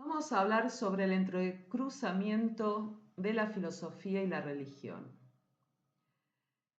Vamos a hablar sobre el entrecruzamiento de la filosofía y la religión.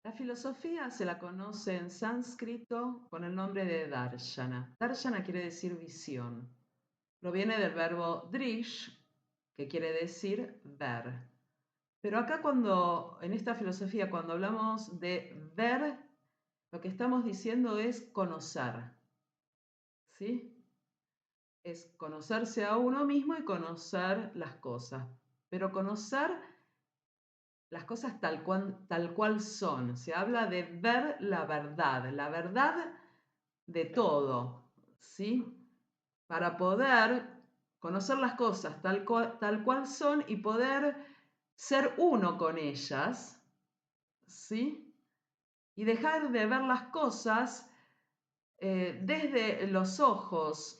La filosofía se la conoce en sánscrito con el nombre de darshana. Darshana quiere decir visión. Proviene del verbo drish, que quiere decir ver. Pero acá en esta filosofía, cuando hablamos de ver, lo que estamos diciendo es conocer. ¿Sí? Es conocerse a uno mismo y conocer las cosas. Pero conocer las cosas tal cual son. Se habla de ver la verdad de todo, ¿sí? Para poder conocer las cosas tal cual son y poder ser uno con ellas, ¿sí? Y dejar de ver las cosas desde los ojos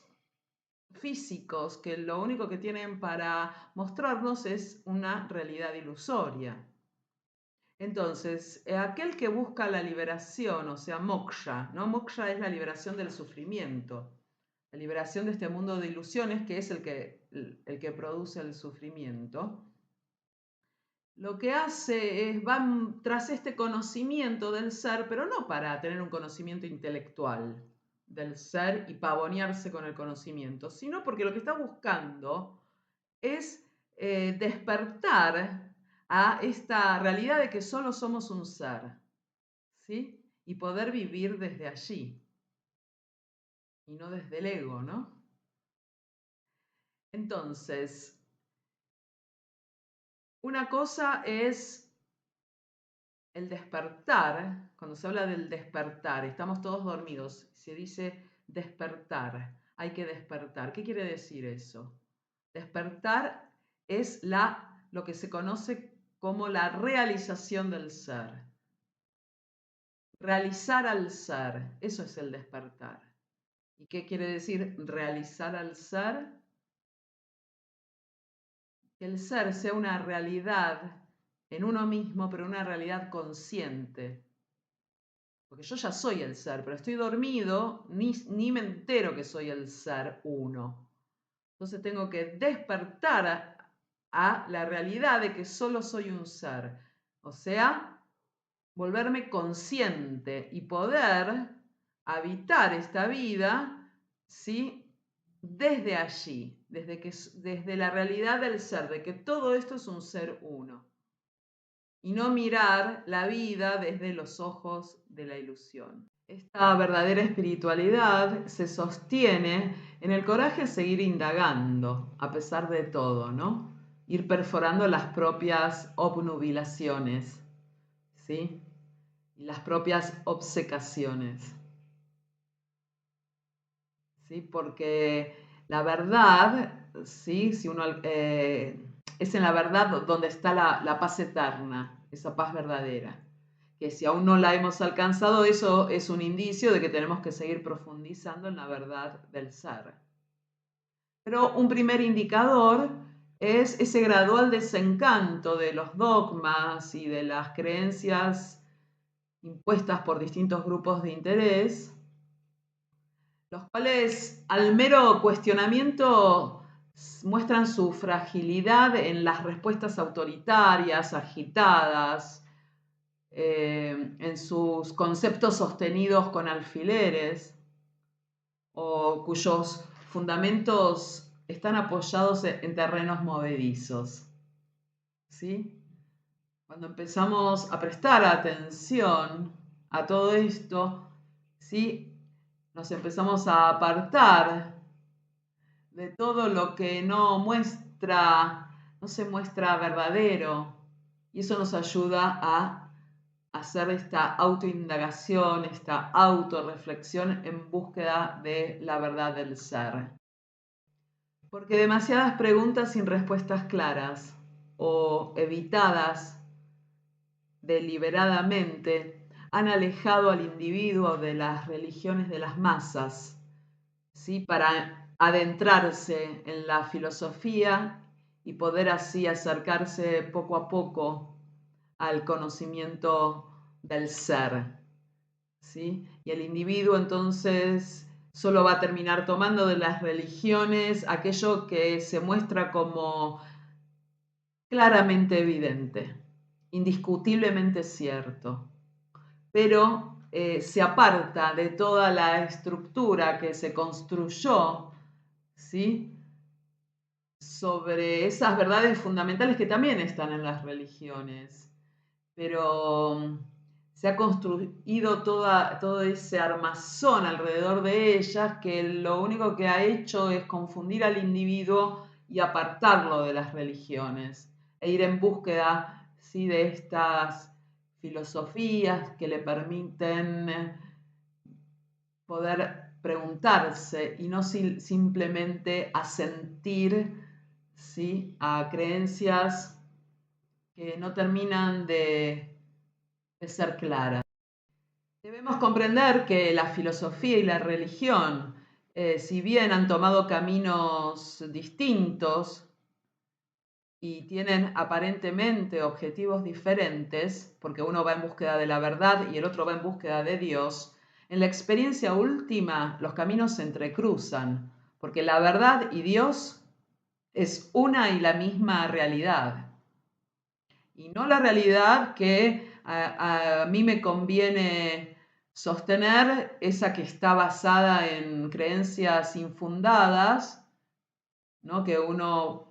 físicos, que lo único que tienen para mostrarnos es una realidad ilusoria. Entonces, aquel que busca la liberación, o sea, moksha, ¿no? Moksha es la liberación del sufrimiento, la liberación de este mundo de ilusiones que es el que produce el sufrimiento. Lo que hace es, va tras este conocimiento del ser, pero no para tener un conocimiento intelectual del ser y pavonearse con el conocimiento, sino porque lo que está buscando es despertar a esta realidad de que solo somos un ser, ¿sí? Y poder vivir desde allí y no desde el ego, ¿no? Entonces, una cosa es el despertar. Cuando se habla del despertar, estamos todos dormidos, se dice despertar, hay que despertar. ¿Qué quiere decir eso? Despertar es lo que se conoce como la realización del ser. Realizar al ser, eso es el despertar. ¿Y qué quiere decir realizar al ser? Que el ser sea una realidad en uno mismo, pero una realidad consciente. Porque yo ya soy el ser, pero estoy dormido, ni me entero que soy el ser uno. Entonces tengo que despertar a la realidad de que solo soy un ser. O sea, volverme consciente y poder habitar esta vida, ¿sí? Desde allí, desde la realidad del ser, de que todo esto es un ser uno. Y no mirar la vida desde los ojos de la ilusión. Esta verdadera espiritualidad se sostiene en el coraje de seguir indagando, a pesar de todo, ¿no? Ir perforando las propias obnubilaciones, ¿sí? Y las propias obcecaciones, ¿sí? Porque la verdad, ¿sí? Si uno, es en la verdad donde está la paz eterna, esa paz verdadera. Que si aún no la hemos alcanzado, eso es un indicio de que tenemos que seguir profundizando en la verdad del ser. Pero un primer indicador es ese gradual desencanto de los dogmas y de las creencias impuestas por distintos grupos de interés, los cuales al mero cuestionamiento muestran su fragilidad en las respuestas autoritarias, agitadas, en sus conceptos sostenidos con alfileres o cuyos fundamentos están apoyados en terrenos movedizos. ¿Sí? Cuando empezamos a prestar atención a todo esto, ¿sí? Nos empezamos a apartar de todo lo que no se muestra verdadero, y eso nos ayuda a hacer esta autoindagación, esta autorreflexión en búsqueda de la verdad del ser. Porque demasiadas preguntas sin respuestas claras o evitadas deliberadamente han alejado al individuo de las religiones de las masas, ¿sí? Para adentrarse en la filosofía y poder así acercarse poco a poco al conocimiento del ser, ¿sí? Y el individuo entonces solo va a terminar tomando de las religiones aquello que se muestra como claramente evidente, indiscutiblemente cierto, pero se aparta de toda la estructura que se construyó, ¿sí?, sobre esas verdades fundamentales que también están en las religiones, pero se ha construido todo ese armazón alrededor de ellas que lo único que ha hecho es confundir al individuo y apartarlo de las religiones e ir en búsqueda, ¿sí?, de estas filosofías que le permiten poder preguntarse y no simplemente asentir, ¿sí?, a creencias que no terminan de ser claras. Debemos comprender que la filosofía y la religión, si bien han tomado caminos distintos y tienen aparentemente objetivos diferentes, porque uno va en búsqueda de la verdad y el otro va en búsqueda de Dios, en la experiencia última los caminos se entrecruzan, porque la verdad y Dios es una y la misma realidad. Y no la realidad que a mí me conviene sostener, esa que está basada en creencias infundadas, ¿no?, que uno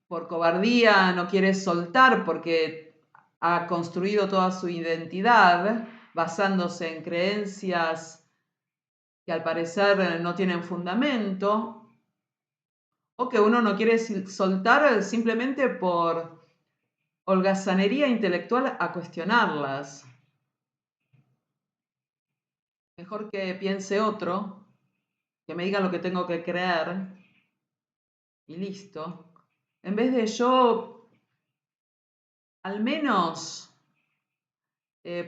por cobardía no quiere soltar porque ha construido toda su identidad basándose en creencias que al parecer no tienen fundamento, o que uno no quiere soltar simplemente por holgazanería intelectual a cuestionarlas. Mejor que piense otro, que me diga lo que tengo que creer y listo, en vez de yo al menos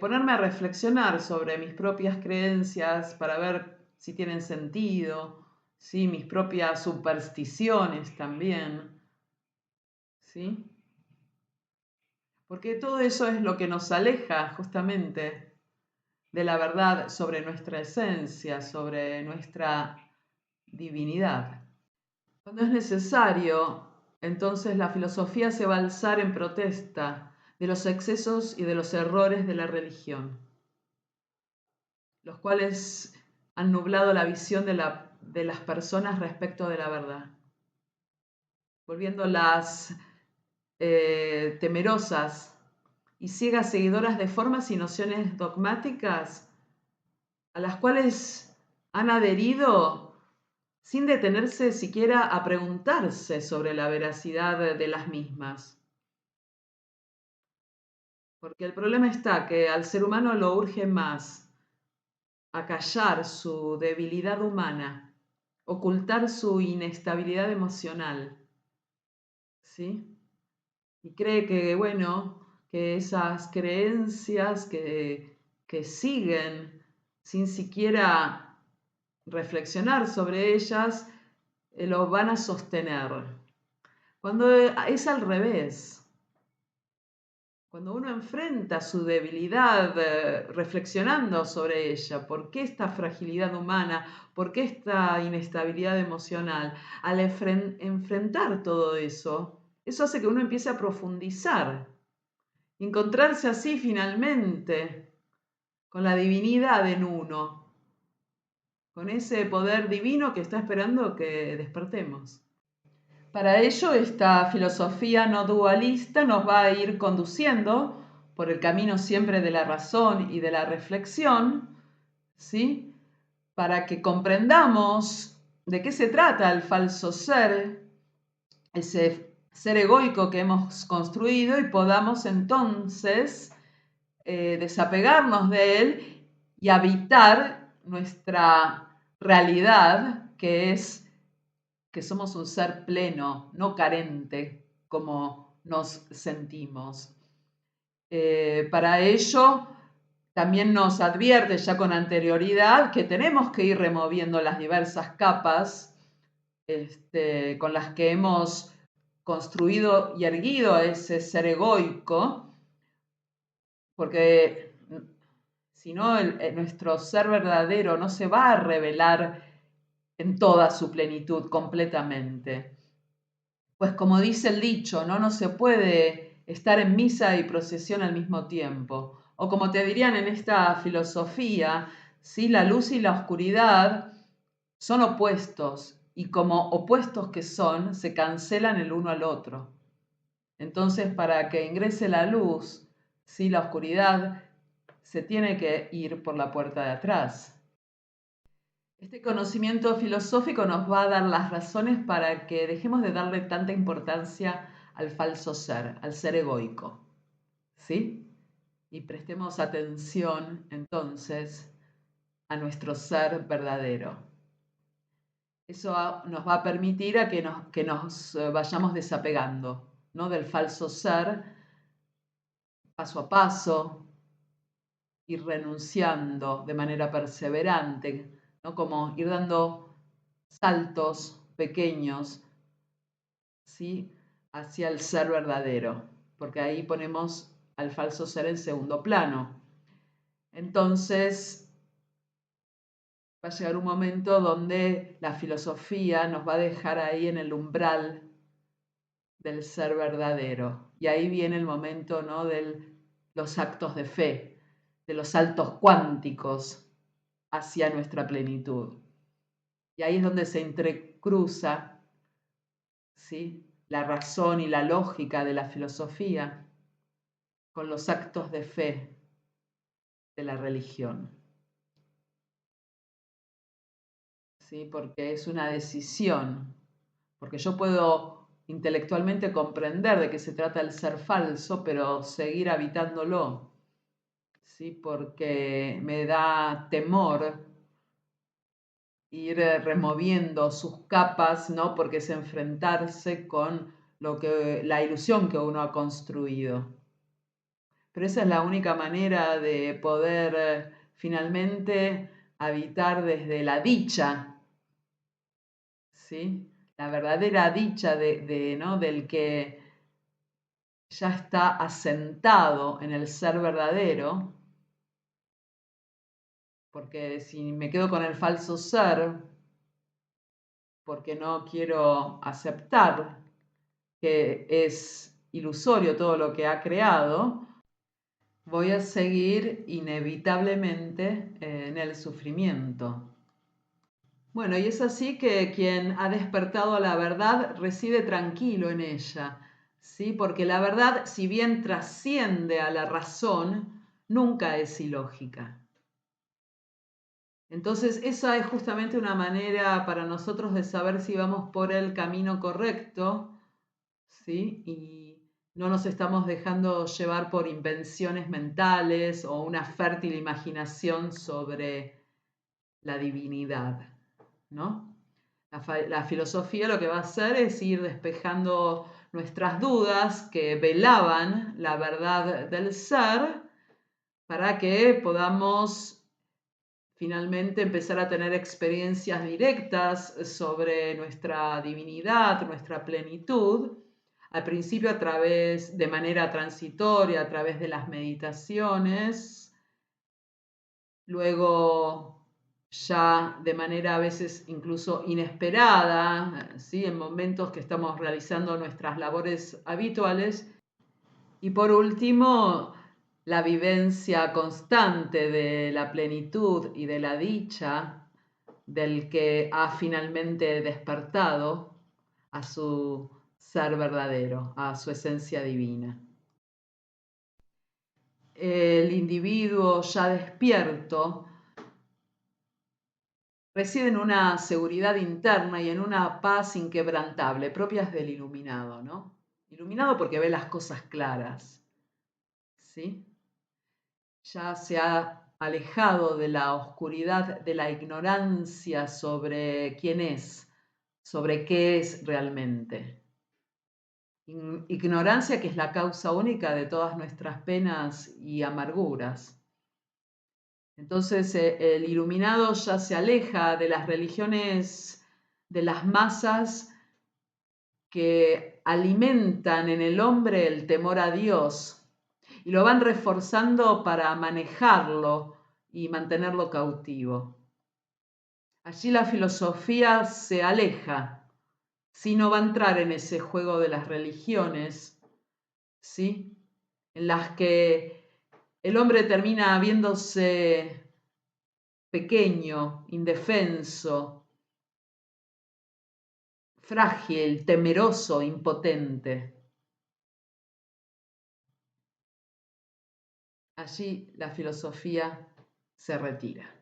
ponerme a reflexionar sobre mis propias creencias para ver si tienen sentido, ¿sí?, mis propias supersticiones también, ¿sí? Porque todo eso es lo que nos aleja justamente de la verdad sobre nuestra esencia, sobre nuestra divinidad. Cuando es necesario, entonces la filosofía se va a alzar en protesta de los excesos y de los errores de la religión, los cuales han nublado la visión de las personas respecto de la verdad, volviéndolas temerosas y ciegas seguidoras de formas y nociones dogmáticas a las cuales han adherido sin detenerse siquiera a preguntarse sobre la veracidad de las mismas. Porque el problema está que al ser humano lo urge más acallar su debilidad humana, ocultar su inestabilidad emocional, ¿sí? Y cree que, bueno, que esas creencias que siguen sin siquiera reflexionar sobre ellas, lo van a sostener. Cuando es al revés. Cuando uno enfrenta su debilidad reflexionando sobre ella, ¿por qué esta fragilidad humana? ¿Por qué esta inestabilidad emocional? Al enfrentar todo eso, eso hace que uno empiece a profundizar, encontrarse así finalmente con la divinidad en uno, con ese poder divino que está esperando que despertemos. Para ello, esta filosofía no dualista nos va a ir conduciendo por el camino siempre de la razón y de la reflexión, ¿sí?, para que comprendamos de qué se trata el falso ser, ese ser egoico que hemos construido, y podamos entonces desapegarnos de él y habitar nuestra realidad, que es que somos un ser pleno, no carente, como nos sentimos. Para ello, también nos advierte ya con anterioridad que tenemos que ir removiendo las diversas capas con las que hemos construido y erguido ese ser egoico, porque si no, nuestro ser verdadero no se va a revelar en toda su plenitud completamente. Pues como dice el dicho, ¿no? No se puede estar en misa y procesión al mismo tiempo. O como te dirían en esta filosofía, ¿sí? La luz y la oscuridad son opuestos y como opuestos que son, se cancelan el uno al otro. Entonces, para que ingrese la luz, ¿sí? La oscuridad se tiene que ir por la puerta de atrás. Este conocimiento filosófico nos va a dar las razones para que dejemos de darle tanta importancia al falso ser, al ser egoico. ¿Sí? Y prestemos atención entonces a nuestro ser verdadero. Eso nos va a permitir a que nos vayamos desapegando, ¿no? Del falso ser, paso a paso, ir renunciando de manera perseverante, ¿no? Como ir dando saltos pequeños, ¿sí? Hacia el ser verdadero, porque ahí ponemos al falso ser en segundo plano. Entonces, va a llegar un momento donde la filosofía nos va a dejar ahí en el umbral del ser verdadero. Y ahí viene el momento, ¿no? De los actos de fe, de los saltos cuánticos hacia nuestra plenitud. Y ahí es donde se entrecruza, ¿sí? La razón y la lógica de la filosofía con los actos de fe de la religión. ¿Sí? Porque es una decisión, porque yo puedo intelectualmente comprender de qué se trata el ser falso, pero seguir habitándolo, ¿sí? Porque me da temor ir removiendo sus capas, ¿no? Porque es enfrentarse con la ilusión que uno ha construido. Pero esa es la única manera de poder finalmente habitar desde la dicha, ¿sí? La verdadera dicha ¿no? Del que ya está asentado en el ser verdadero, porque si me quedo con el falso ser, porque no quiero aceptar que es ilusorio todo lo que ha creado, voy a seguir inevitablemente en el sufrimiento. Bueno, y es así que quien ha despertado a la verdad reside tranquilo en ella, ¿sí? Porque la verdad, si bien trasciende a la razón, nunca es ilógica. Entonces, esa es justamente una manera para nosotros de saber si vamos por el camino correcto, ¿sí? Y no nos estamos dejando llevar por invenciones mentales o una fértil imaginación sobre la divinidad, ¿no? La filosofía lo que va a hacer es ir despejando nuestras dudas que velaban la verdad del ser para que podamos finalmente empezar a tener experiencias directas sobre nuestra divinidad, nuestra plenitud, al principio de manera transitoria, a través de las meditaciones, luego ya de manera a veces incluso inesperada, ¿sí? En momentos que estamos realizando nuestras labores habituales. Y por último, la vivencia constante de la plenitud y de la dicha del que ha finalmente despertado a su ser verdadero, a su esencia divina. El individuo ya despierto reside en una seguridad interna y en una paz inquebrantable, propias del iluminado, ¿no? Iluminado porque ve las cosas claras, ¿sí? Ya se ha alejado de la oscuridad, de la ignorancia sobre quién es, sobre qué es realmente. Ignorancia que es la causa única de todas nuestras penas y amarguras. Entonces el iluminado ya se aleja de las religiones de las masas que alimentan en el hombre el temor a Dios y lo van reforzando para manejarlo y mantenerlo cautivo. Allí la filosofía se aleja, si no va a entrar en ese juego de las religiones, ¿sí? En las que el hombre termina viéndose pequeño, indefenso, frágil, temeroso, impotente. Allí la filosofía se retira.